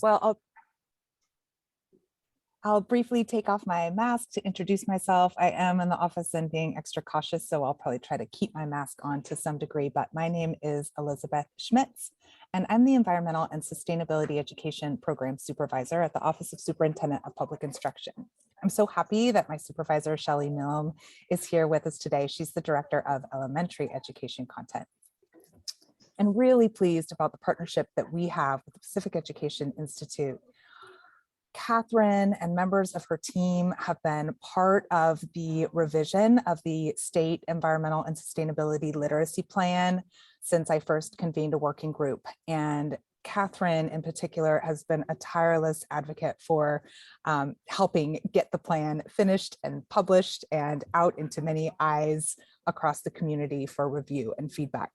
Well, I'll briefly take off my mask to introduce myself. I am in the office and being extra cautious, so I'll probably try to keep my mask on to some degree, but my name is Elizabeth Schmitz, and I'm the Environmental and Sustainability Education Program Supervisor at the Office of Superintendent of Public Instruction. I'm so happy that my supervisor, Shelley Milne, is here with us today. She's the Director of Elementary Education Content. And really pleased about the partnership that we have with the Pacific Education Institute. Catherine and members of her team have been part of the revision of the State Environmental and Sustainability Literacy Plan since I first convened a working group. And Catherine in particular has been a tireless advocate for helping get the plan finished and published and out into many eyes across the community for review and feedback.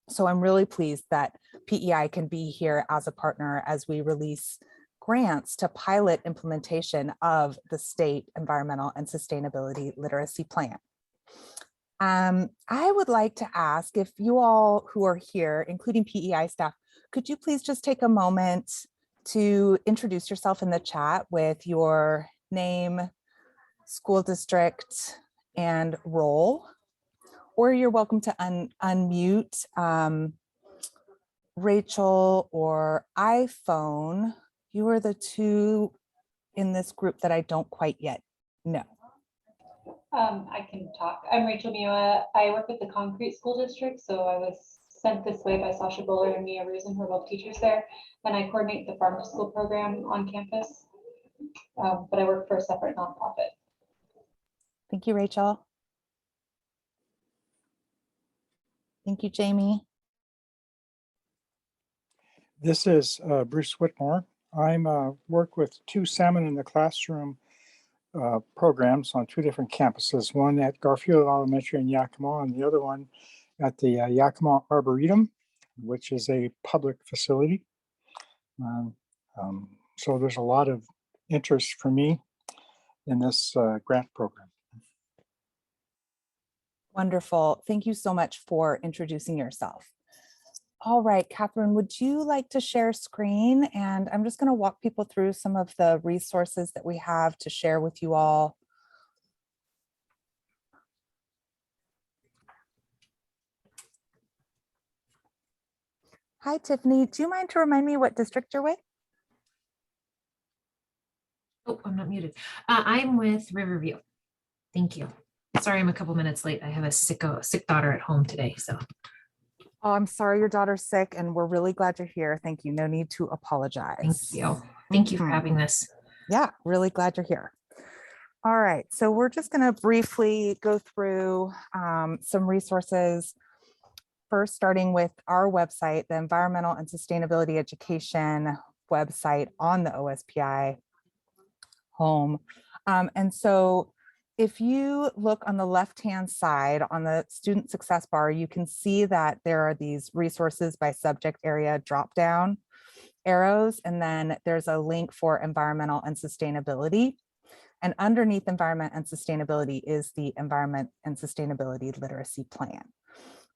So I'm really pleased that PEI can be here as a partner as we release grants to pilot implementation of the State Environmental and Sustainability Literacy Plan. I would like to ask if you all who are here, including PEI staff, could you please just take a moment to introduce yourself in the chat with your name, school district, and role, or you're welcome to unmute Rachel or iPhone. You are the two in this group that I don't quite yet know. I can talk. I'm Rachel Miwa. I work with the Concrete School District, so I was sent this way by Sasha Buller and Mia Rosen, who are both teachers there, and I coordinate the farm to school program on campus, but I work for a separate nonprofit. Thank you, Rachel. Thank you, Jamie. This is Bruce Whitmore. I'm work with two Salmon in the Classroom programs on two different campuses, one at Garfield Elementary in Yakima and the other one at the Yakima Arboretum, which is a public facility. So there's a lot of interest for me in this grant program. Wonderful. Thank you so much for introducing yourself. All right, Catherine, would you like to share screen? And I'm just going to walk people through some of the resources that we have to share with you all. Hi, Tiffany. Do you mind to remind me what district you're with? Oh, I'm not muted. I'm with Riverview. Thank you. Sorry, I'm a couple minutes late. I have a sick daughter at home today, so. Oh, I'm sorry your daughter's sick, and we're really glad you're here. Thank you. No need to apologize. Thank you. Thank you for having this. Yeah, really glad you're here. All right, so we're just going to briefly go through some resources. First, starting with our website, the Environmental and Sustainability Education website on the OSPI home. And so if you look on the left-hand side on the student success bar, you can see that there are these resources by subject area drop-down arrows, and then there's a link for environmental and sustainability. And underneath environment and sustainability is the Environment and Sustainability Literacy Plan.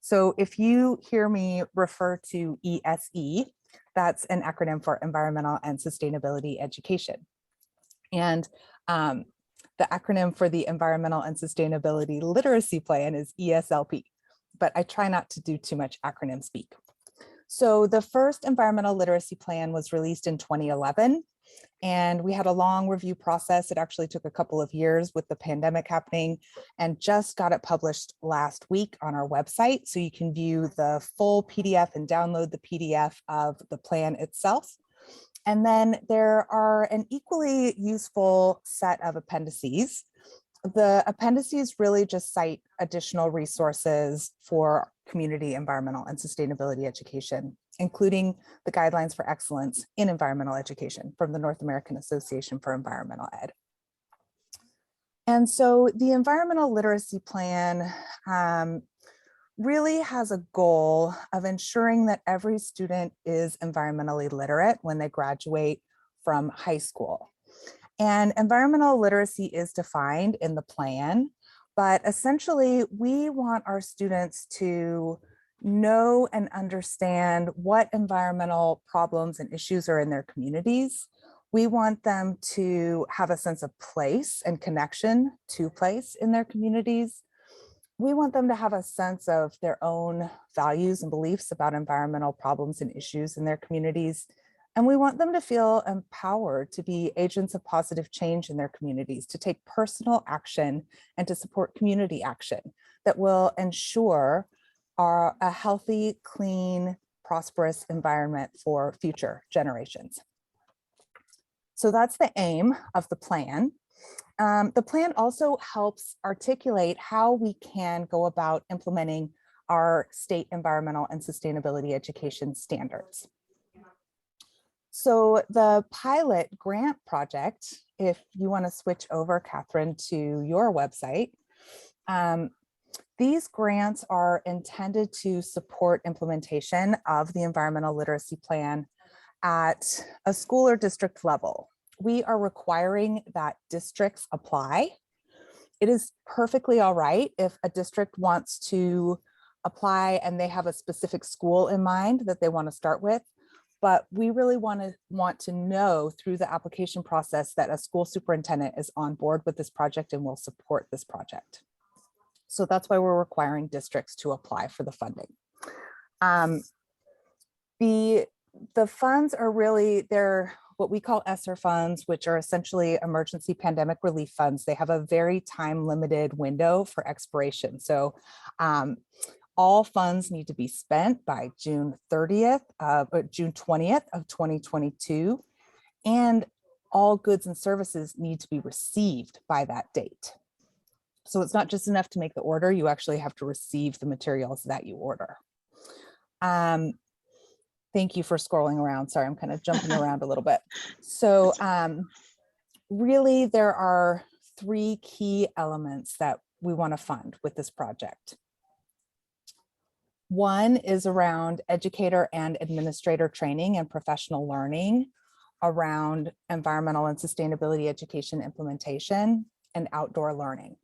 So if you hear me refer to ESE, that's an acronym for Environmental and Sustainability Education. And the acronym for the Environmental and Sustainability Literacy Plan is ESLP, but I try not to do too much acronym speak. So the first environmental literacy plan was released in 2011, and we had a long review process. It actually took a couple of years with the pandemic happening, and just got it published last week on our website. So you can view the full PDF and download the PDF of the plan itself. And then there are an equally useful set of appendices. The appendices really just cite additional resources for community environmental and sustainability education, including the guidelines for excellence in environmental education from the North American Association for Environmental Ed. And so the environmental literacy plan really has a goal of ensuring that every student is environmentally literate when they graduate from high school. And environmental literacy is defined in the plan, but essentially we want our students to know and understand what environmental problems and issues are in their communities. We want them to have a sense of place and connection to place in their communities. We want them to have a sense of their own values and beliefs about environmental problems and issues in their communities. And we want them to feel empowered to be agents of positive change in their communities, to take personal action and to support community action that will ensure a healthy, clean, prosperous environment for future generations. So that's the aim of the plan. The plan also helps articulate how we can go about implementing our state environmental and sustainability education standards. So the pilot grant project, if you want to switch over, Catherine, to your website, these grants are intended to support implementation of the environmental literacy plan at a school or district level. We are requiring that districts apply. It is perfectly all right if a district wants to apply and they have a specific school in mind that they want to start with, but we really want to know through the application process that a school superintendent is on board with this project and will support this project. So that's why we're requiring districts to apply for the funding. The funds are really, they're what we call Esr funds, which are essentially emergency pandemic relief funds. They have a very time limited window for expiration. So all funds need to be spent by June 20th of 2022. And all goods and services need to be received by that date. So it's not just enough to make the order, you actually have to receive the materials that you order. Thank you for scrolling around. Sorry, I'm kind of jumping around a little bit. So really there are 3 key elements that we want to fund with this project. One is around educator and administrator training and professional learning around environmental and sustainability education implementation and outdoor learning.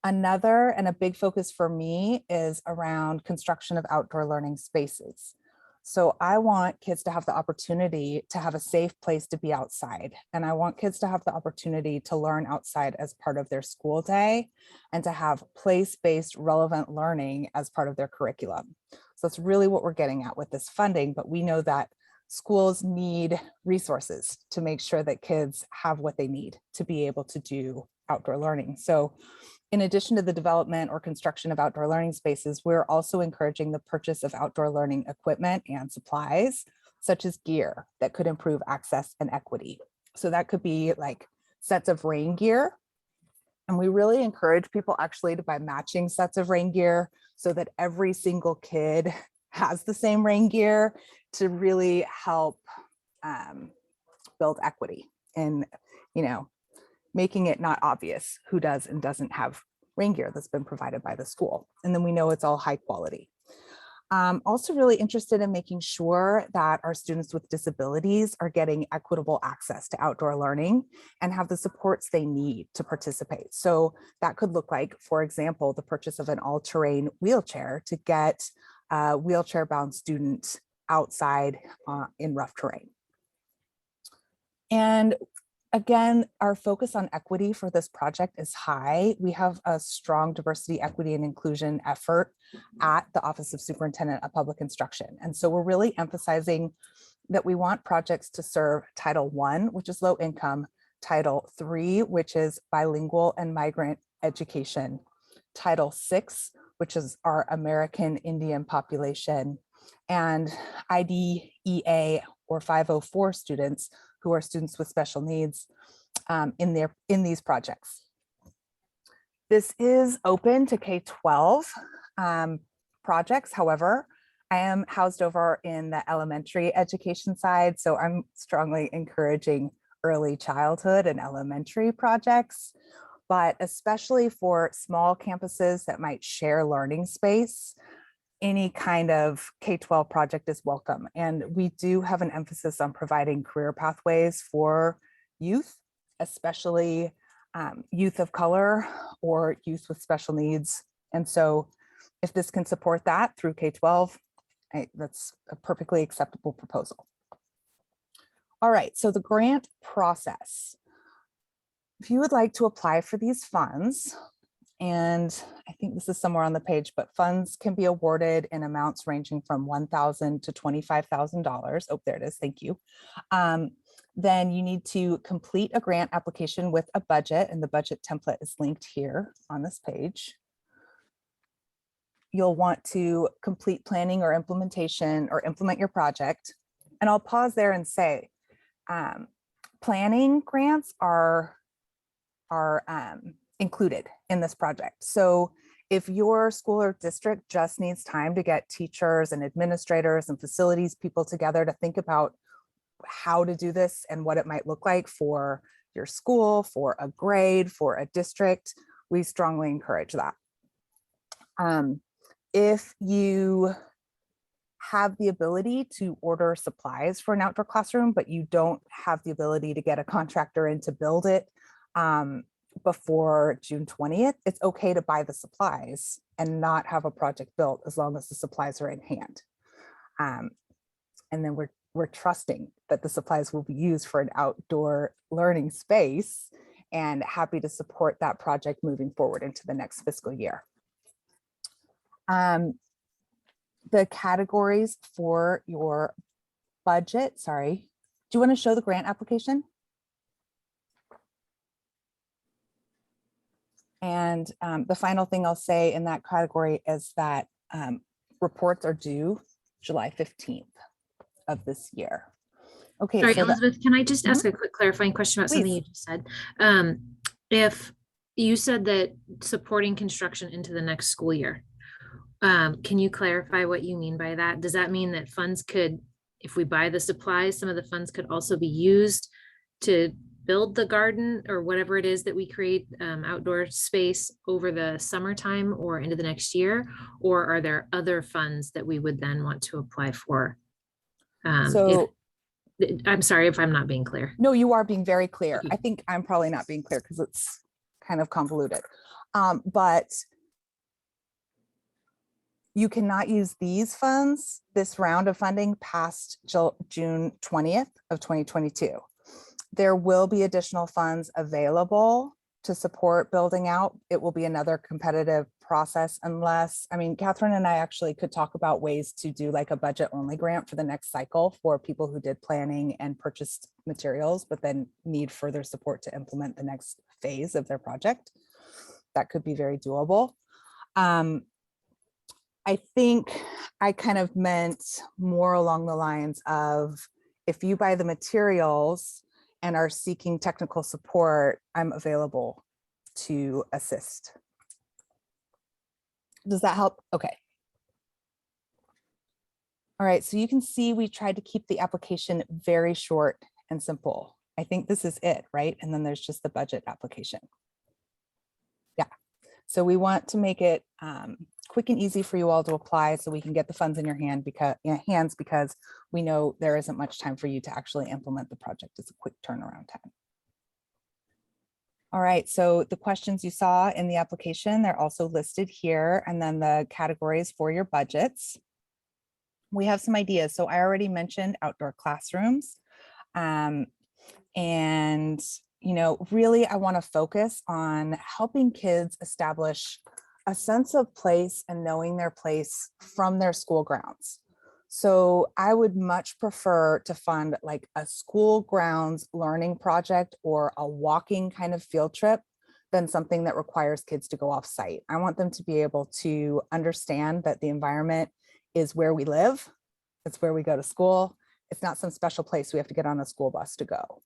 Another and a big focus for me is around construction of outdoor learning spaces. So I want kids to have the opportunity to have a safe place to be outside. And I want kids to have the opportunity to learn outside as part of their school day and to have place-based relevant learning as part of their curriculum. So that's really what we're getting at with this funding, but we know that schools need resources to make sure that kids have what they need to be able to do outdoor learning. So in addition to the development or construction of outdoor learning spaces, we're also encouraging the purchase of outdoor learning equipment and supplies, such as gear that could improve access and equity. So that could be like sets of rain gear. And we really encourage people actually to buy matching sets of rain gear so that every single kid has the same rain gear to really help build equity and, making it not obvious who does and doesn't have rain gear that's been provided by the school. And then we know it's all high quality. Also really interested in making sure that our students with disabilities are getting equitable access to outdoor learning and have the supports they need to participate. So that could look like, for example, the purchase of an all-terrain wheelchair to get a wheelchair-bound student outside in rough terrain. And again, our focus on equity for this project is high. We have a strong diversity, equity, and inclusion effort at the Office of Superintendent of Public Instruction. And so we're really emphasizing that we want projects to serve Title I, which is low income, Title III, which is bilingual and migrant education, Title VI, which is our American Indian population, and IDEA or 504 students who are students with special needs in these projects. This is open to K-12 projects. However, I am housed over in the elementary education side, so I'm strongly encouraging early childhood and elementary projects, but especially for small campuses that might share learning space, any kind of K-12 project is welcome. And we do have an emphasis on providing career pathways for youth, especially youth of color or youth with special needs. And so If this can support that through K-12, that's a perfectly acceptable proposal. All right, so the grant process. If you would like to apply for these funds, and I think this is somewhere on the page, but funds can be awarded in amounts ranging from $1,000 to $25,000. Oh, there it is, thank you. Then you need to complete a grant application with a budget, and the budget template is linked here on this page. You'll want to complete planning or implementation or implement your project. And I'll pause there and say, planning grants are included in this project. So if your school or district just needs time to get teachers and administrators and facilities people together to think about how to do this and what it might look like for your school, for a grade, for a district, we strongly encourage that. If you have the ability to order supplies for an outdoor classroom, but you don't have the ability to get a contractor in to build it before June 20th, it's okay to buy the supplies and not have a project built as long as the supplies are in hand. And then we're trusting that the supplies will be used for an outdoor learning space, and happy to support that project moving forward into the next fiscal year. The categories for your budget, sorry, do you want to show the grant application? And the final thing I'll say in that category is that reports are due July 15th of this year. Okay. Sorry, so Elizabeth, can I just ask a quick clarifying question about something Please. you just said? If you said that supporting construction into the next school year, can you clarify what you mean by that? Does that mean that funds could, if we buy the supplies, some of the funds could also be used to build the garden or whatever it is that we create outdoor space over the summertime or into the next year? Or are there other funds that we would then want to apply for? I'm sorry if I'm not being clear. No, you are being very clear. Okay. I think I'm probably not being clear because it's kind of convoluted. But you cannot use these funds, this round of funding, past June 20th of 2022. There will be additional funds available to support building out. It will be another competitive process unless, I mean, Catherine and I actually could talk about ways to do like a budget only grant for the next cycle for people who did planning and purchased materials, but then need further support to implement the next phase of their project. That could be very doable. I think I kind of meant more along the lines of, if you buy the materials and are seeking technical support, I'm available to assist. Does that help? Okay. All right, so you can see we tried to keep the application very short and simple. I think this is it, right? And then there's just the budget application. Yeah, so we want to make it quick and easy for you all to apply so we can get the funds in your hands because we know there isn't much time for you to actually implement the project. It's a quick turnaround time. All right, so the questions you saw in the application, they're also listed here, and then the categories for your budgets. We have some ideas. So I already mentioned outdoor classrooms. And, you know, really I want to focus on helping kids establish a sense of place and knowing their place from their school grounds. So I would much prefer to fund like a school grounds learning project or a walking kind of field trip than something that requires kids to go off site. I want them to be able to understand that the environment is where we live. It's where we go to school. It's not some special place we have to get on a school bus to go.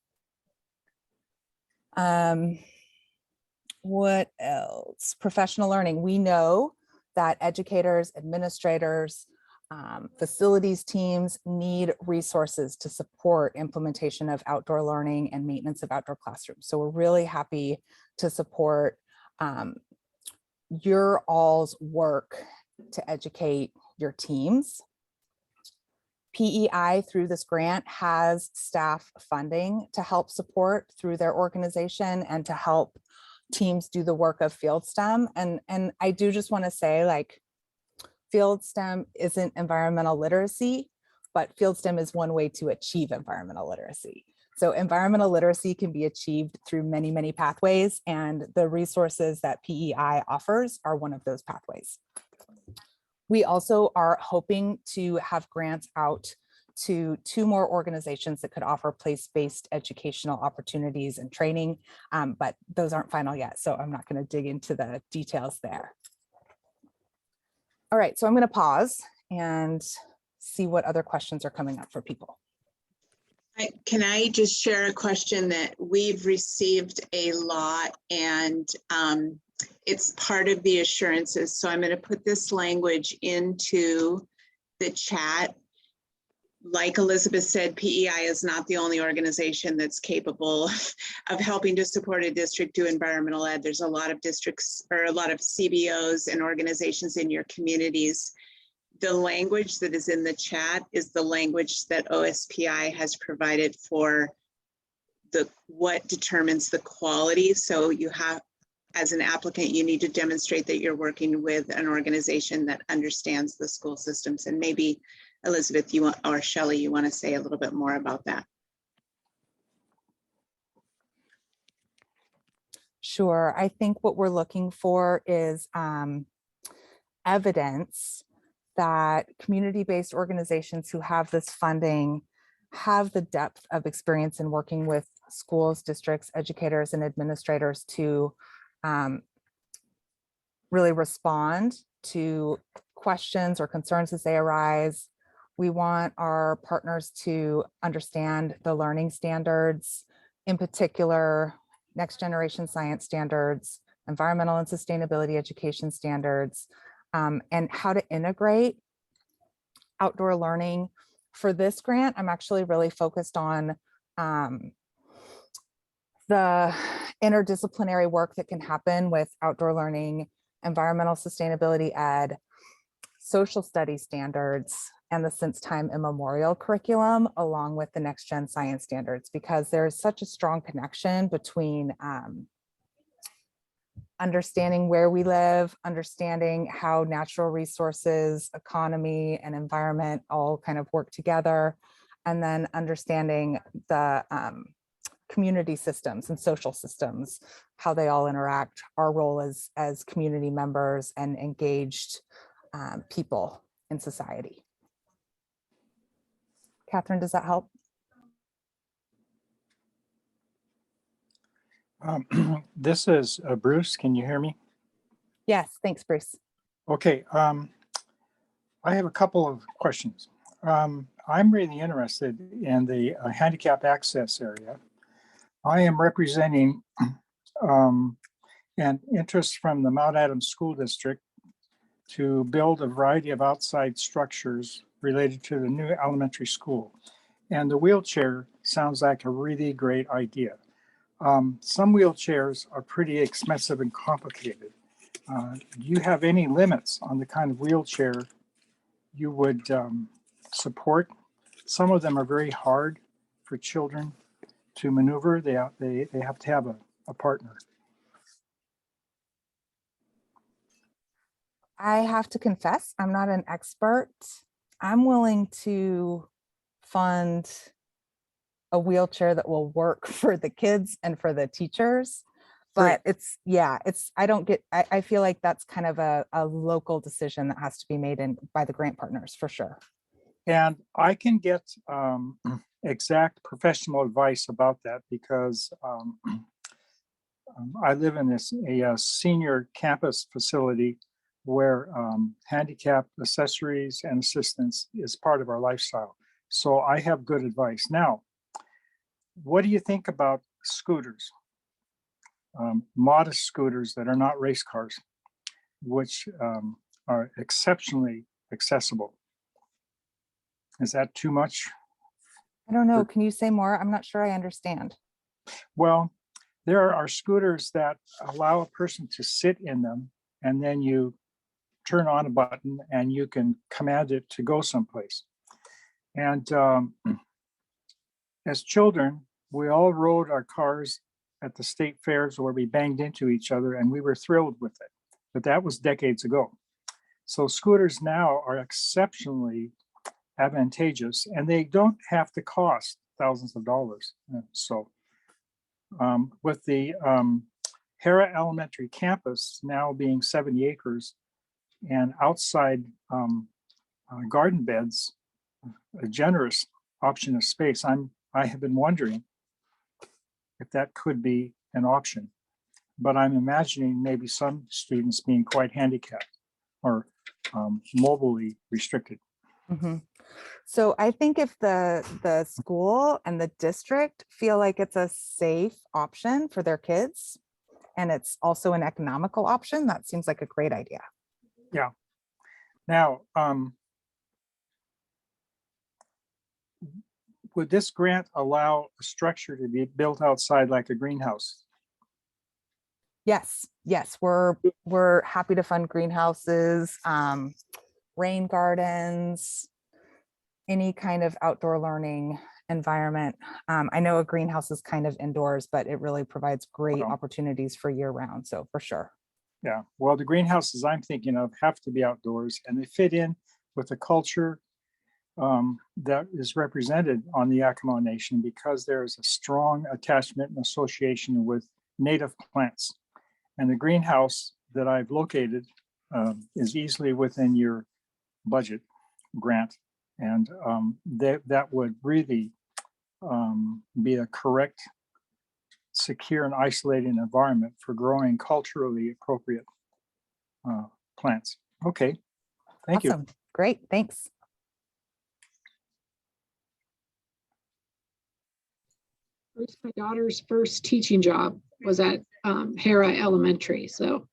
What else? Professional learning. We know that educators, administrators, facilities teams need resources to support implementation of outdoor learning and maintenance of outdoor classrooms. So we're really happy to support your all's work to educate your teams. PEI through this grant has staff funding to help support through their organization and to help teams do the work of field STEM. And I do just want to say, like, Field STEM isn't environmental literacy, but field STEM is one way to achieve environmental literacy. So environmental literacy can be achieved through many, many pathways, and the resources that PEI offers are one of those pathways. We also are hoping to have grants out to 2 more organizations that could offer place-based educational opportunities and training, but those aren't final yet, so I'm not going to dig into the details there. All right, so I'm going to pause and see what other questions are coming up for people. Can I just share a question that we've received a lot, and it's part of the assurances. So I'm going to put this language into the chat. Like Elizabeth said, PEI is not the only organization that's capable of helping to support a district do environmental ed. There's a lot of districts or a lot of CBOs and organizations in your communities. The language that is in the chat is the language that OSPI has provided for what determines the quality. So you have, as an applicant, you need to demonstrate that you're working with an organization that understands the school systems. And maybe Elizabeth, you want, or Shelley, you want to say a little bit more about that? Sure. I think what we're looking for is evidence that community-based organizations who have this funding have the depth of experience in working with schools, districts, educators, and administrators to really respond to questions or concerns as they arise. We want our partners to understand the learning standards, in particular, next generation science standards, environmental and sustainability education standards, and how to integrate outdoor learning. For this grant, I'm actually really focused on the interdisciplinary work that can happen with outdoor learning, environmental sustainability ed, social studies standards, and the since time immemorial curriculum, along with the next gen science standards, because there's such a strong connection between understanding where we live, understanding how natural resources, economy, and environment all kind of work together, and then understanding the community systems and social systems, how they all interact, our role as community members and engaged people in society. Catherine, does that help? This is Bruce. Can you hear me? Yes, thanks, Bruce. Okay. I have a couple of questions. I'm really interested in the handicap access area. I am representing an interest from the Mount Adams School District to build a variety of outside structures related to the new elementary school. And the wheelchair sounds like a really great idea. Some wheelchairs are pretty expensive and complicated. Do you have any limits on the kind of wheelchair you would support? Some of them are very hard for children to maneuver. They have to have a partner. I have to confess, I'm not an expert. I'm willing to fund a wheelchair that will work for the kids and for the teachers. But I feel like that's kind of a local decision that has to be made by the grant partners for sure. And I can get exact professional advice about that because I live in a senior campus facility where handicap accessories and assistance is part of our lifestyle. So I have good advice. Now, what do you think about scooters? Modest scooters that are not race cars, which are exceptionally accessible. Is that too much? I don't know. Can you say more? I'm not sure I understand. Well, there are scooters that allow a person to sit in them, and then you turn on a button and you can command it to go someplace. And as children, we all rode our cars at the state fairs where we banged into each other and we were thrilled with it. But that was decades ago. So scooters now are exceptionally advantageous, and they don't have to cost thousands of dollars. So with the Hera Elementary campus now being 70 acres and outside garden beds, a generous option of space, I have been wondering if that could be an option. But I'm imagining maybe some students being quite handicapped or mobilely restricted. Mhm. So I think if the school and the district feel like it's a safe option for their kids, and it's also an economical option, that seems like a great idea. Yeah. Now, would this grant allow a structure to be built outside like a greenhouse? Yes, yes, we're happy to fund greenhouses, rain gardens, any kind of outdoor learning environment. I know a greenhouse is kind of indoors, but it really provides great Well, opportunities for year round. So for sure. yeah, well, the greenhouses I'm thinking of have to be outdoors, and they fit in with the culture that is represented on the Yakima Nation, because there is a strong attachment and association with native plants. And the greenhouse that I've located is easily within your budget grant. And that would really be a correct, secure, and isolated environment for growing culturally appropriate plants. Okay, thank you. Awesome. Great, thanks. Bruce, my daughter's first teaching job was at Hera Elementary. So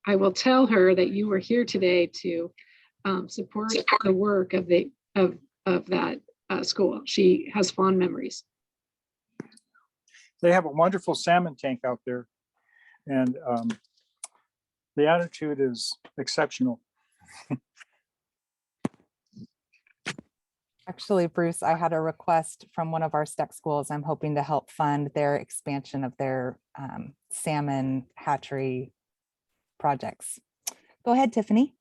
I will tell her that you were here today to support the work of that school. She has fond memories. They have a wonderful salmon tank out there, and the attitude is exceptional. Actually, Bruce, I had a request from one of our STEC schools. I'm hoping to help fund their expansion of their salmon hatchery projects. Go ahead, Tiffany.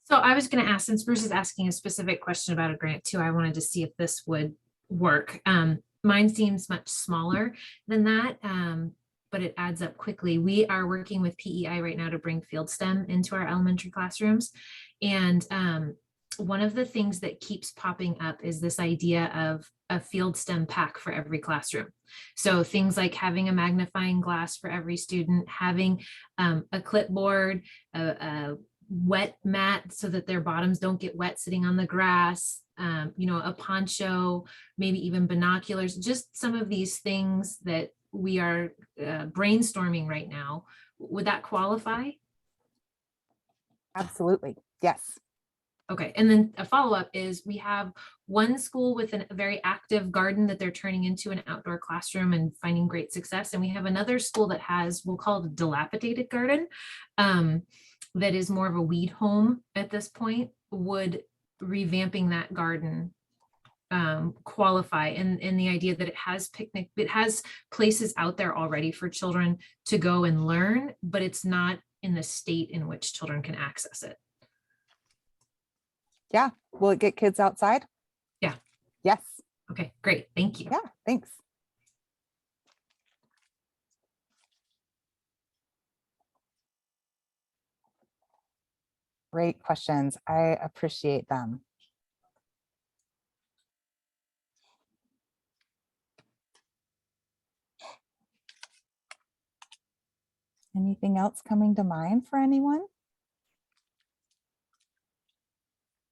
So I was going to ask, since Bruce is asking a specific question about a grant too, I wanted to see if this would work. Mine seems much smaller than that, but it adds up quickly. We are working with PEI right now to bring field STEM into our elementary classrooms. And one of the things that keeps popping up is this idea of a field STEM pack for every classroom. So things like having a magnifying glass for every student, having a clipboard, a wet mat so that their bottoms don't get wet sitting on the grass, a poncho, maybe even binoculars, just some of these things that we are brainstorming right now. Would that qualify? Absolutely, yes. Okay, and then a follow-up is we have one school with a very active garden that they're turning into an outdoor classroom and finding great success. And we have another school that has, we'll call it a dilapidated garden, that is more of a weed home at this point. Would revamping that garden qualify? And the idea that it has places out there already for children to go and learn, but it's not in the state in which children can access it. Yeah, will it get kids outside? Yeah. Yes. Okay, great, thank you. Yeah, thanks. Great questions. I appreciate them. Anything else coming to mind for anyone?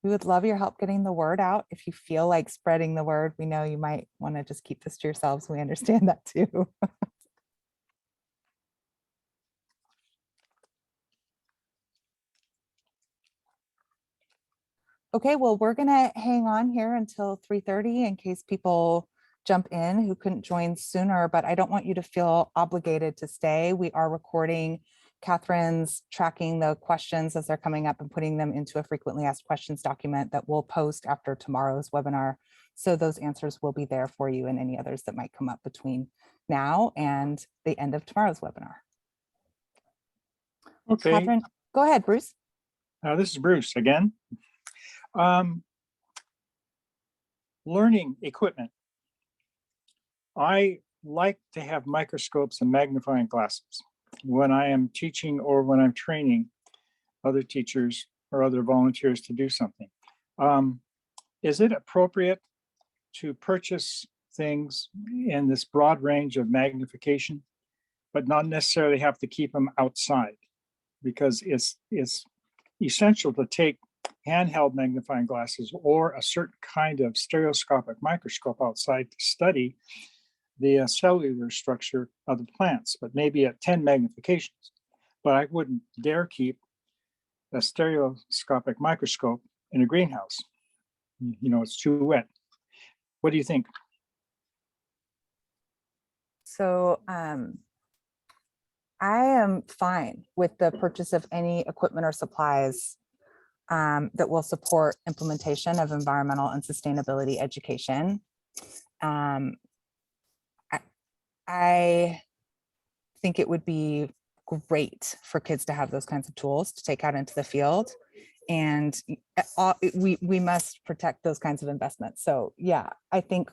We would love your help getting the word out. If you feel like spreading the word, we know you might want to just keep this to yourselves. We understand that too. Okay, well, we're going to hang on here until 3:30 in case people jump in who couldn't join sooner, but I don't want you to feel obligated to stay. We are recording. Catherine's tracking the questions as they're coming up and putting them into a frequently asked questions document that we'll post after tomorrow's webinar. So those answers will be there for you and any others that might come up between now and the end of tomorrow's webinar. Okay. Catherine, go ahead, Bruce. This is Bruce again. Learning equipment. I like to have microscopes and magnifying glasses when I am teaching or when I'm training other teachers or other volunteers to do something. Is it appropriate to purchase things in this broad range of magnification, but not necessarily have to keep them outside? Because it's essential to take handheld magnifying glasses or a certain kind of stereoscopic microscope outside to study the cellular structure of the plants, but maybe at 10 magnifications. But I wouldn't dare keep a stereoscopic microscope in a greenhouse. You know, it's too wet. What do you think? So I am fine with the purchase of any equipment or supplies that will support implementation of environmental and sustainability education. I think it would be great for kids to have those kinds of tools to take out into the field. And we must protect those kinds of investments. So yeah, I think,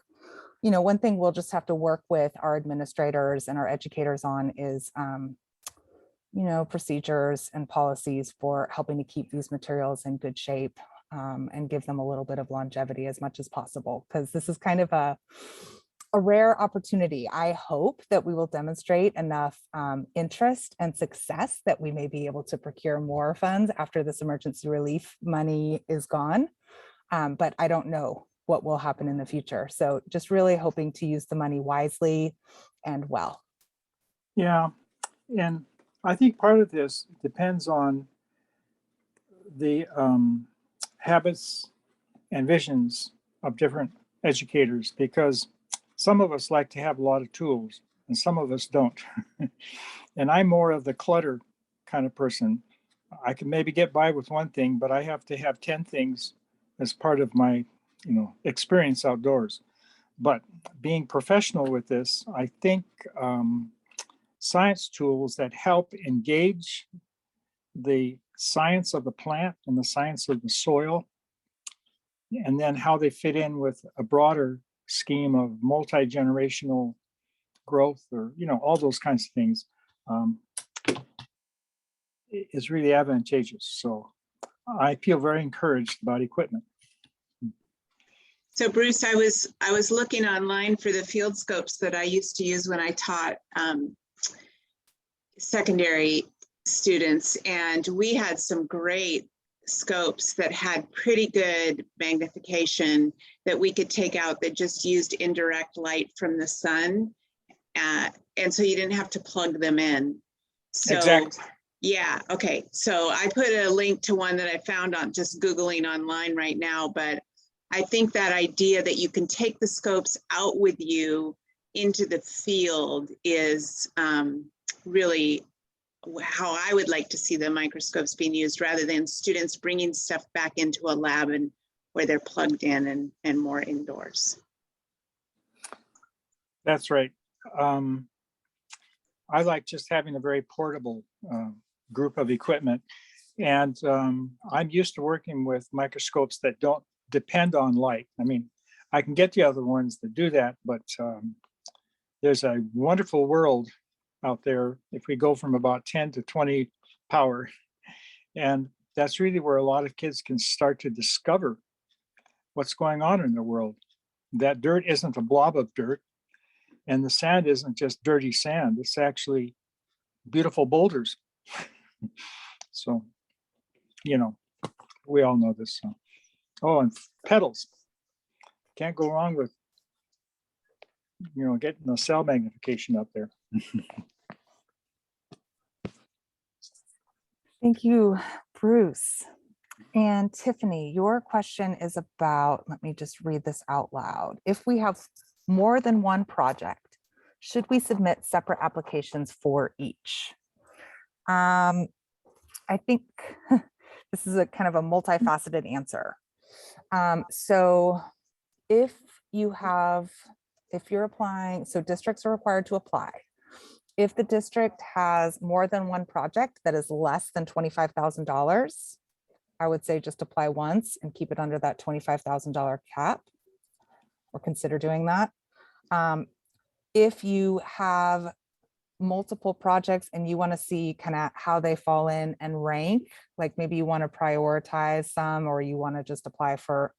you know, one thing we'll just have to work with our administrators and our educators on is, you know, procedures and policies for helping to keep these materials in good shape and give them a little bit of longevity as much as possible, because this is kind of a rare opportunity. I hope that we will demonstrate enough interest and success that we may be able to procure more funds after this emergency relief money is gone. But I don't know what will happen in the future. So just really hoping to use the money wisely and well. Yeah, and I think part of this depends on the habits and visions of different educators, because some of us like to have a lot of tools and some of us don't. And I'm more of the clutter kind of person. I can maybe get by with one thing, but I have to have 10 things as part of my, you know, experience outdoors. But being professional with this, I think science tools that help engage the science of the plant and the science of the soil, and then how they fit in with a broader scheme of multi-generational growth, or, you know, all those kinds of things, is really advantageous. So I feel very encouraged about equipment. So Bruce, I was looking online for the field scopes that I used to use when I taught secondary students, and we had some great scopes that had pretty good magnification that we could take out that just used indirect light from the sun, and so you didn't have to plug them in. So Exactly. yeah, okay, so I put a link to one that I found on just Googling online right now, but I think that idea that you can take the scopes out with you into the field is really how I would like to see the microscopes being used, rather than students bringing stuff back into a lab and where they're plugged in and more indoors. That's right. I like just having a very portable group of equipment. And I'm used to working with microscopes that don't depend on light. I mean, I can get the other ones that do that, but there's a wonderful world out there if we go from about 10 to 20 power. And that's really where a lot of kids can start to discover what's going on in the world. That dirt isn't a blob of dirt, and the sand isn't just dirty sand. It's actually beautiful boulders. So, you know, we all know this. So. Oh, and petals. Can't go wrong with, you know, getting the cell magnification up there. Thank you, Bruce. And Tiffany, your question is about, let me just read this out loud. If we have more than one project, should we submit separate applications for each? I think this is a kind of a multifaceted answer. So if you're applying, so districts are required to apply. If the district has more than one project that is less than $25,000, I would say just apply once and keep it under that $25,000 cap, or consider doing that. If you have multiple projects and you want to see kind of how they fall in and rank, like maybe you want to prioritize some, or you want to just apply for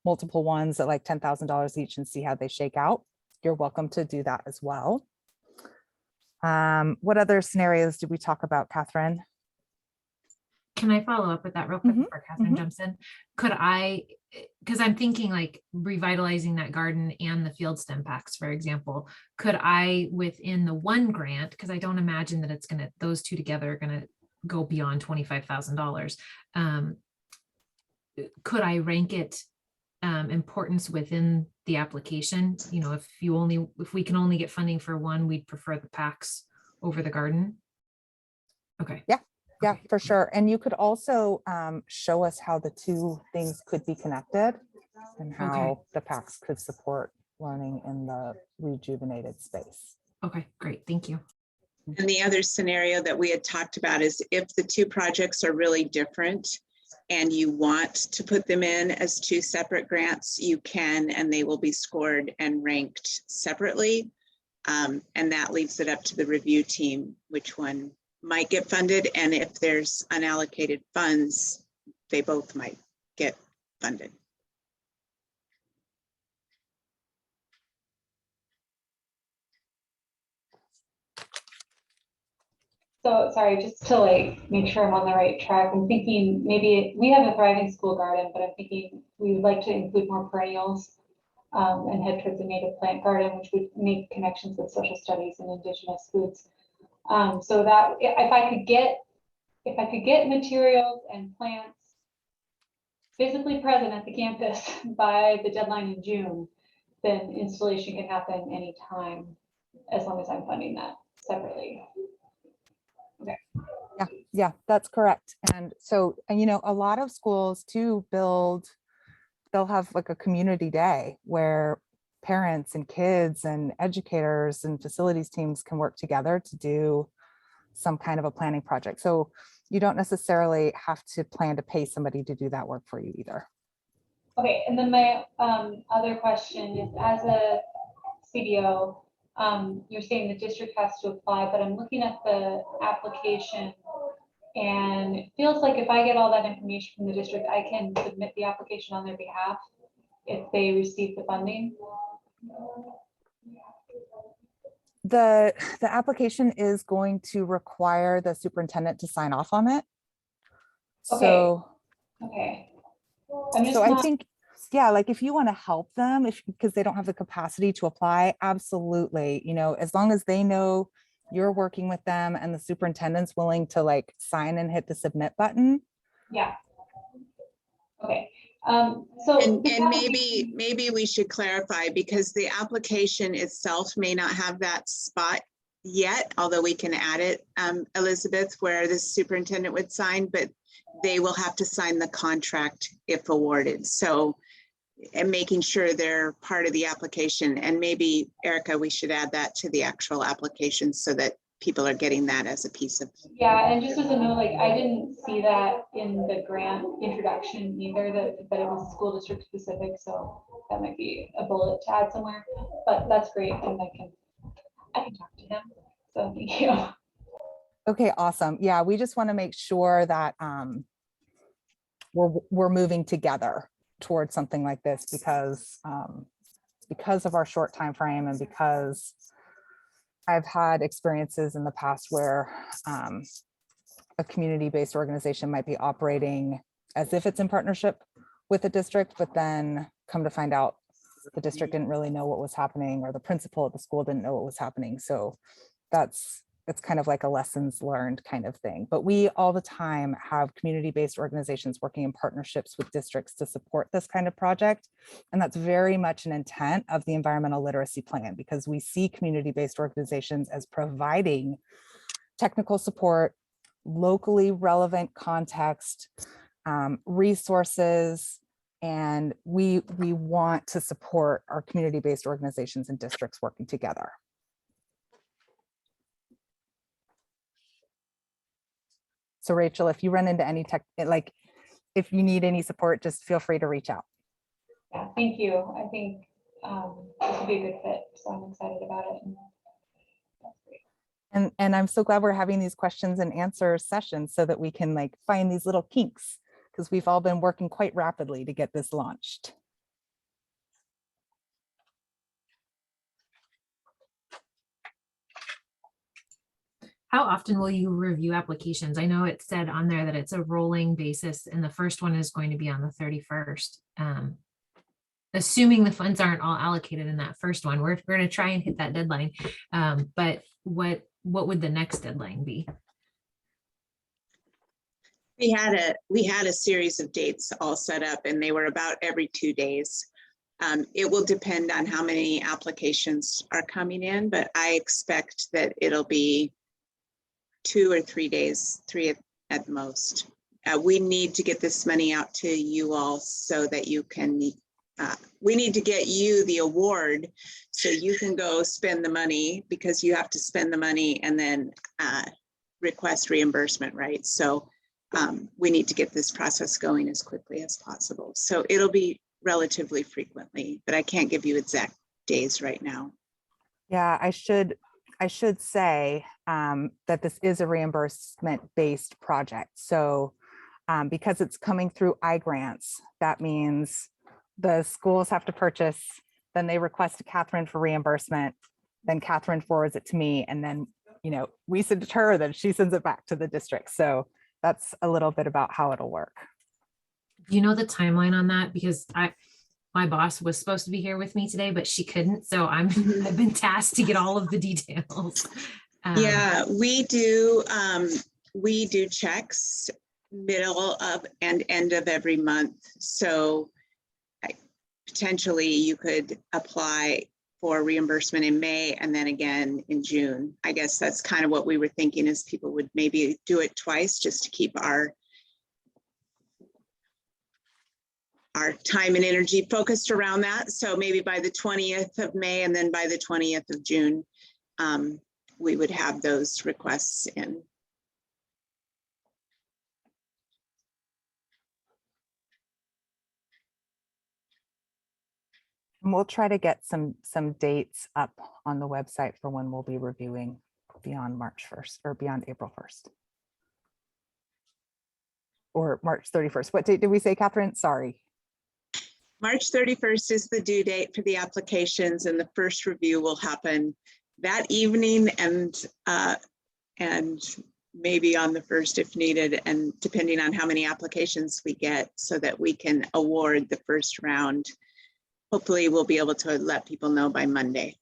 multiple ones at like $10,000 each and see how they shake out, you're welcome to do that as well. What other scenarios did we talk about, Catherine? Can I follow up with that real quick Mhm, before Catherine jumps in? Could I, because I'm thinking like revitalizing that garden and the field stem packs, for example, could I within the one grant, because I don't imagine that it's gonna, those two together are gonna go beyond $25,000. Could I rank it importance within the application? You know, if we can only get funding for one, we'd prefer the packs over the garden. Okay. Yeah, for sure. And you could also show us how the two things could be connected and how the packs could support learning in the rejuvenated space. Okay, great. Thank you. And the other scenario that we had talked about is if the two projects are really different and you want to put them in as two separate grants, you can, and they will be scored and ranked separately. And that leaves it up to the review team, which one might get funded. And if there's unallocated funds, they both might get funded. So sorry, just to like make sure I'm on the right track, I'm thinking maybe we have a thriving school garden, but I'm thinking we would like to include more perennials and head towards a native plant garden, which would make connections with social studies and indigenous foods. So that if I could get materials and plants physically present at the campus by the deadline in June, then installation can happen anytime as long as I'm funding that separately. Yeah, that's correct. And so, and you know, a lot of schools too they'll have like a community day where parents and kids and educators and facilities teams can work together to do some kind of a planning project. So you don't necessarily have to plan to pay somebody to do that work for you either. Okay, and then my other question is, as a CBO, you're saying the district has to apply, but I'm looking at the application and it feels like if I get all that information from the district, I can submit the application on their behalf if they receive the funding. The application is going to require the superintendent to sign off on it. Okay. So, Okay. I'm just so I not, think, yeah, like if you want to help them, because they don't have the capacity to apply, absolutely. You know, as long as they know you're working with them and the superintendent's willing to like sign and hit the submit button. yeah. Okay. So And maybe we should clarify, because the application itself may not have that spot yet, although we can add it, Elizabeth, where the superintendent would sign, but they will have to sign the contract if awarded. So, and making sure they're part of the application. And maybe, Erica, we should add that to the actual application so that people are getting that as a piece of. yeah, and just as a note, like I didn't see that in the grant introduction either, that it was school district specific. So that might be a bullet to add somewhere, but that's great. And I can talk to him. So thank you. Okay, awesome. Yeah, we just want to make sure that we're moving together towards something like this because of our short time frame and because I've had experiences in the past where a community-based organization might be operating as if it's in partnership with the district, but then come to find out the district didn't really know what was happening, or the principal at the school didn't know what was happening. So it's kind of like a lessons learned kind of thing. But we all the time have community-based organizations working in partnerships with districts to support this kind of project. And that's very much an intent of the environmental literacy plan, because we see community-based organizations as providing technical support, locally relevant context, resources, and we want to support our community-based organizations and districts working together. So Rachel, if you run into any tech, like if you need any support, just feel free to reach out. Yeah, thank you. I think this would be a good fit, so I'm excited about it. And that's great. And I'm so glad we're having these questions and answer sessions so that we can like find these little kinks, because we've all been working quite rapidly to get this launched. How often will you review applications? I know it said on there that it's a rolling basis and the first one is going to be on the 31st. Assuming the funds aren't all allocated in that first one, we're going to try and hit that deadline. But what would the next deadline be? We had a series of dates all set up and they were about every 2 days. It will depend on how many applications are coming in, but I expect that it'll be 2 or 3 days, 3 at the most. We need to get this money out to you all so that you can, we need to get you the award so you can go spend the money, because you have to spend the money and then request reimbursement, right? So we need to get this process going as quickly as possible. So it'll be relatively frequently, but I can't give you exact days right now. Yeah, I should say that this is a reimbursement-based project. So because it's coming through iGrants, that means the schools have to purchase, then they request Catherine for reimbursement, then Catherine forwards it to me, and then, you know, we send it to her, then she sends it back to the district. So that's a little bit about how it'll work. Do you know the timeline on that? Because my boss was supposed to be here with me today, but she couldn't. So I've been tasked to get all of the details. Yeah, we do checks middle of and end of every month. So potentially you could apply for reimbursement in May and then again in June. I guess that's kind of what we were thinking, is people would maybe do it twice just to keep our time and energy focused around that. So maybe by the 20th of May and then by the 20th of June, we would have those requests in. And we'll try to get some dates up on the website for when we'll be reviewing beyond March 1st or beyond April 1st. Or March 31st. What date did we say, Catherine? Sorry. March 31st is the due date for the applications, and the first review will happen that evening and maybe on the 1st if needed, and depending on how many applications we get, so that we can award the first round. Hopefully we'll be able to let people know by Monday.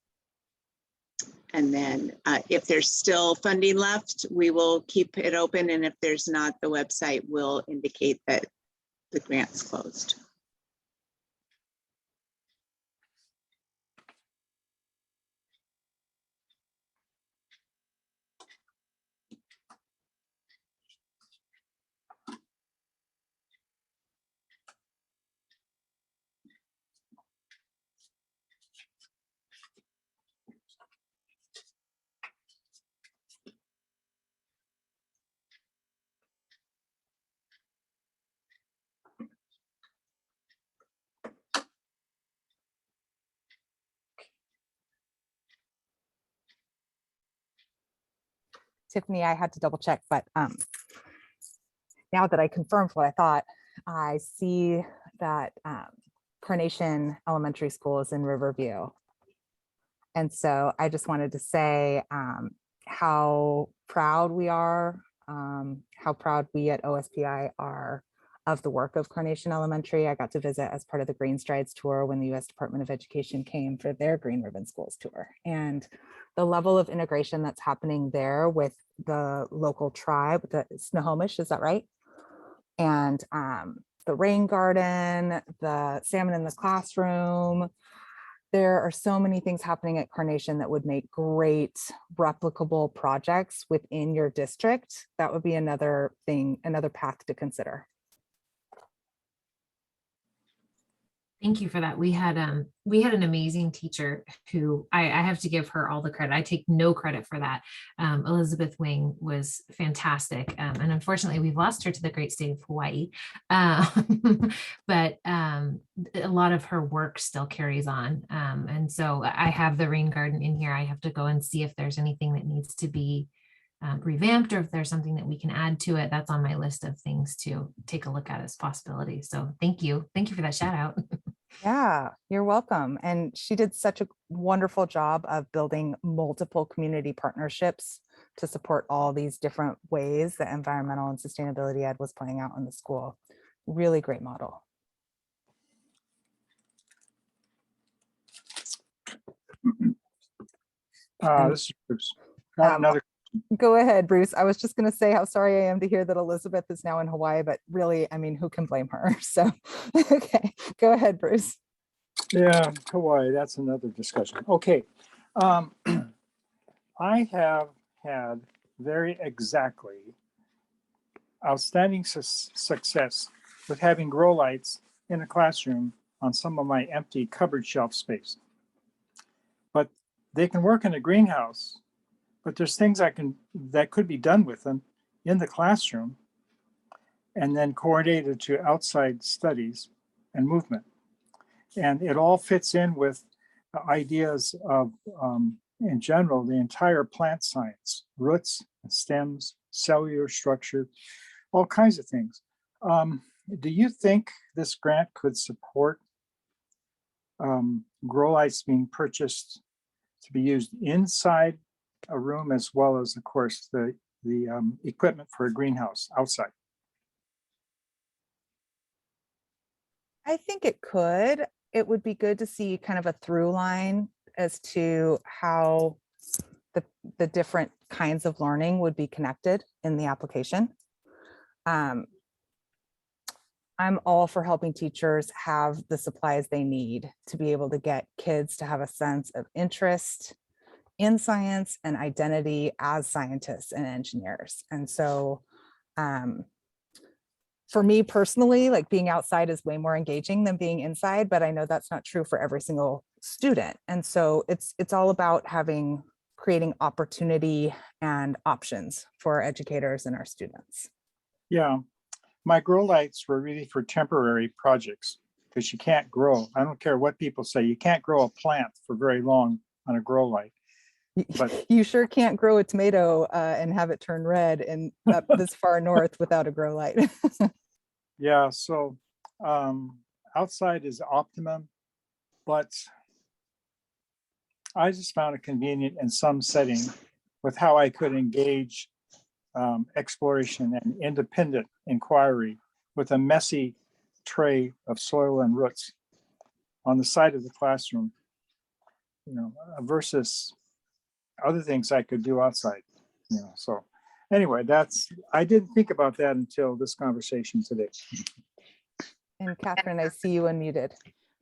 And then if there's still funding left, we will keep it open. And if there's not, the website will indicate that the grant's closed. Tiffany, I had to double check, but now that I confirmed what I thought, I see that Carnation Elementary School is in Riverview. And so I just wanted to say how proud we are, how proud we at OSPI are of the work of Carnation Elementary. I got to visit as part of the Green Strides tour when the U.S. Department of Education came for their Green Ribbon Schools tour. And the level of integration that's happening there with the local tribe, the Snohomish, is that right? And the rain garden, the salmon in the classroom. There are so many things happening at Carnation that would make great replicable projects within your district. That would be another thing, another path to consider. Thank you for that. We had an amazing teacher who I have to give her all the credit. I take no credit for that. Elizabeth Wing was fantastic. And unfortunately we've lost her to the great state of Hawaii. But a lot of her work still carries on. And so I have the rain garden in here. I have to go and see if there's anything that needs to be revamped, or if there's something that we can add to it. That's on my list of things to take a look at as possibilities. So thank you. Thank you for that shout out. Yeah, you're welcome. And she did such a wonderful job of building multiple community partnerships to support all these different ways that environmental and sustainability ed was playing out in the school. Really great model. This is Bruce. Got another. Go ahead, Bruce. I was just going to say how sorry I am to hear that Elizabeth is now in Hawaii, but really, I mean, who can blame her? So, okay, go ahead, Bruce. Yeah, Hawaii, that's another discussion. Okay. I have had very exactly outstanding success with having grow lights in a classroom on some of my empty cupboard shelf space. But they can work in a greenhouse, but there's things that could be done with them in the classroom and then coordinated to outside studies and movement. And it all fits in with the ideas of, in general, the entire plant science, roots, stems, cellular structure, all kinds of things. Do you think this grant could support grow lights being purchased to be used inside a room, as well as, of course, the equipment for a greenhouse outside? I think it could. It would be good to see kind of a through line as to how the different kinds of learning would be connected in the application. I'm all for helping teachers have the supplies they need to be able to get kids to have a sense of interest in science and identity as scientists and engineers. And so for me personally, like being outside is way more engaging than being inside, but I know that's not true for every single student. And so it's all about creating opportunity and options for our educators and our students. Yeah, my grow lights were really for temporary projects because you can't grow. I don't care what people say, you can't grow a plant for very long on a grow light. But you sure can't grow a tomato and have it turn red and up this far north without a grow light. Yeah, so outside is optimum, but I just found it convenient in some setting with how I could engage exploration and independent inquiry with a messy tray of soil and roots on the side of the classroom, versus other things I could do outside, so anyway, I didn't think about that until this conversation today. And Catherine, I see you unmuted.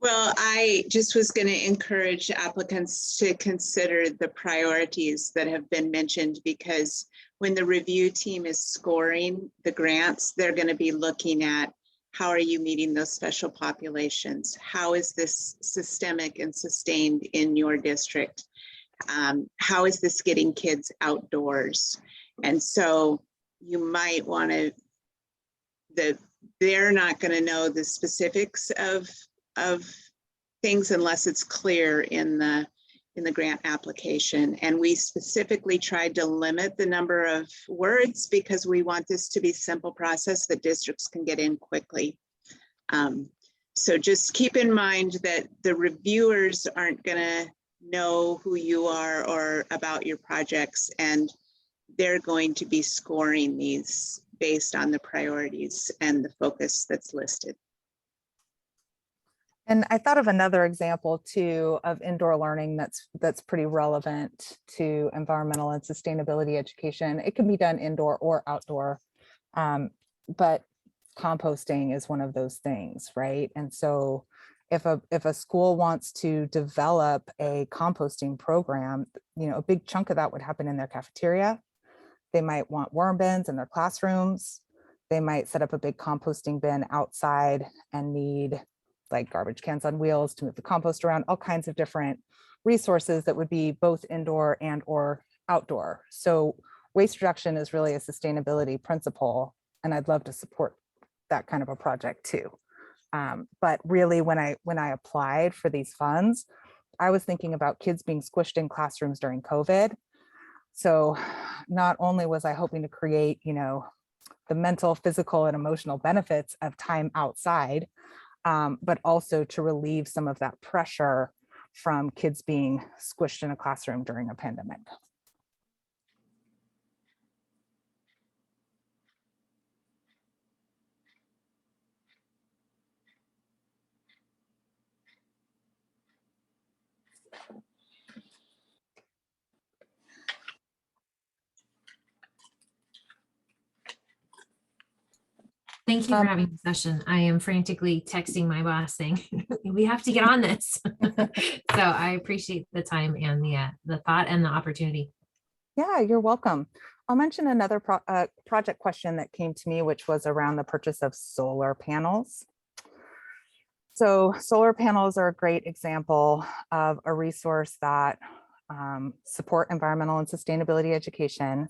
Well, I just was going to encourage applicants to consider the priorities that have been mentioned, because when the review team is scoring the grants, they're going to be looking at how are you meeting those special populations? How is this systemic and sustained in your district? How is this getting kids outdoors? And so you might want to, they're not going to know the specifics of things unless it's clear in the grant application. And we specifically tried to limit the number of words because we want this to be a simple process that districts can get in quickly. So just keep in mind that the reviewers aren't going to know who you are or about your projects, and they're going to be scoring these based on the priorities and the focus that's listed. And I thought of another example too of indoor learning that's pretty relevant to environmental and sustainability education. It can be done indoor or outdoor, but composting is one of those things, right? And so if a school wants to develop a composting program, a big chunk of that would happen in their cafeteria. They might want worm bins in their classrooms. They might set up a big composting bin outside and need like garbage cans on wheels to move the compost around, all kinds of different resources that would be both indoor and or outdoor. So waste reduction is really a sustainability principle, and I'd love to support that kind of a project too. But really, when I applied for these funds, I was thinking about kids being squished in classrooms during COVID. So not only was I hoping to create, the mental, physical, and emotional benefits of time outside, but also to relieve some of that pressure from kids being squished in a classroom during a pandemic. Thank you for having the session. I am frantically texting my boss saying, we have to get on this. So I appreciate the time and the thought and the opportunity. Yeah, you're welcome. I'll mention another project question that came to me, which was around the purchase of solar panels. So solar panels are a great example of a resource that support environmental and sustainability education.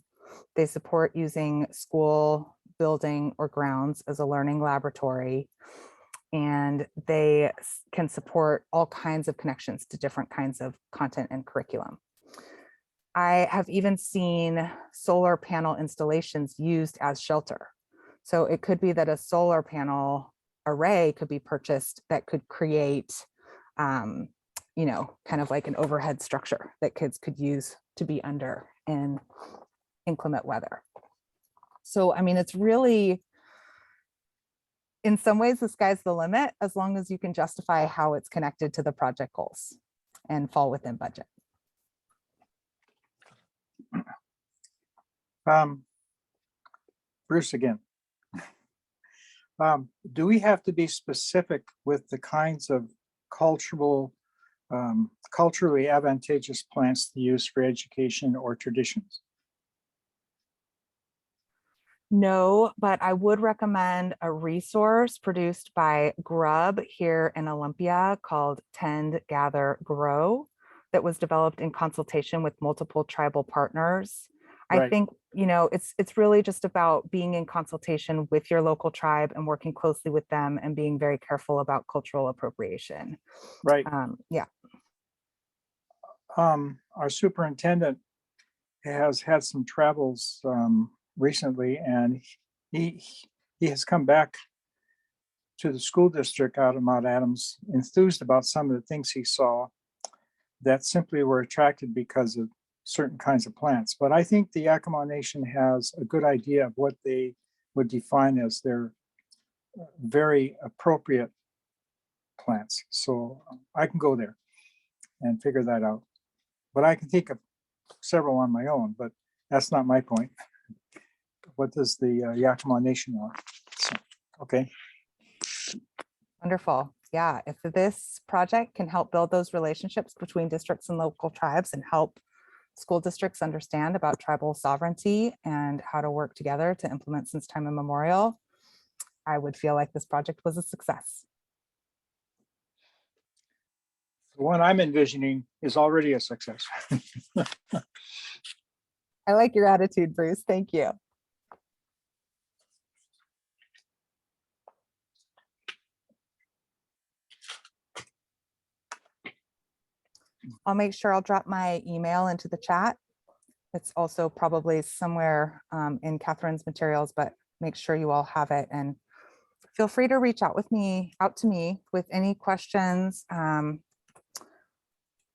They support using school building or grounds as a learning laboratory. And they can support all kinds of connections to different kinds of content and curriculum. I have even seen solar panel installations used as shelter. So it could be that a solar panel array could be purchased that could create, kind of like an overhead structure that kids could use to be under in inclement weather. So, I mean, it's really, in some ways, the sky's the limit, as long as you can justify how it's connected to the project goals and fall within budget. Bruce again. Do we have to be specific with the kinds of culturally advantageous plants to use for education or traditions? No, but I would recommend a resource produced by Grub here in Olympia called Tend, Gather, Grow, that was developed in consultation with multiple tribal partners. I Right. think, it's really just about being in consultation with your local tribe and working closely with them and being very careful about cultural appropriation. Right. Yeah. Our superintendent has had some travels recently, and he has come back to the school district out of Mount Adams, enthused about some of the things he saw that simply were attracted because of certain kinds of plants. But I think the Yakima Nation has a good idea of what they would define as their very appropriate plants. So I can go there and figure that out. But I can think of several on my own, but that's not my point. What does the Yakima Nation want? So, okay. Wonderful. Yeah, if this project can help build those relationships between districts and local tribes and help school districts understand about tribal sovereignty and how to work together to implement since time immemorial, I would feel like this project was a success. The one I'm envisioning is already a success. I like your attitude, Bruce. Thank you. I'll make sure I'll drop my email into the chat. It's also probably somewhere in Catherine's materials, but make sure you all have it, and feel free to reach out to me with any questions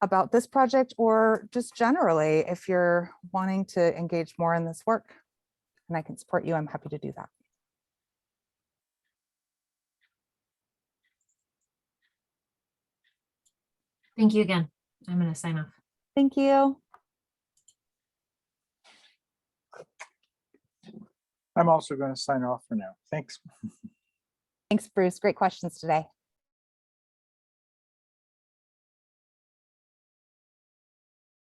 about this project, or just generally if you're wanting to engage more in this work and I can support you, I'm happy to do that. Thank you again. I'm going to sign off. Thank you. I'm also going to sign off for now. Thanks. Thanks, Bruce. Great questions today.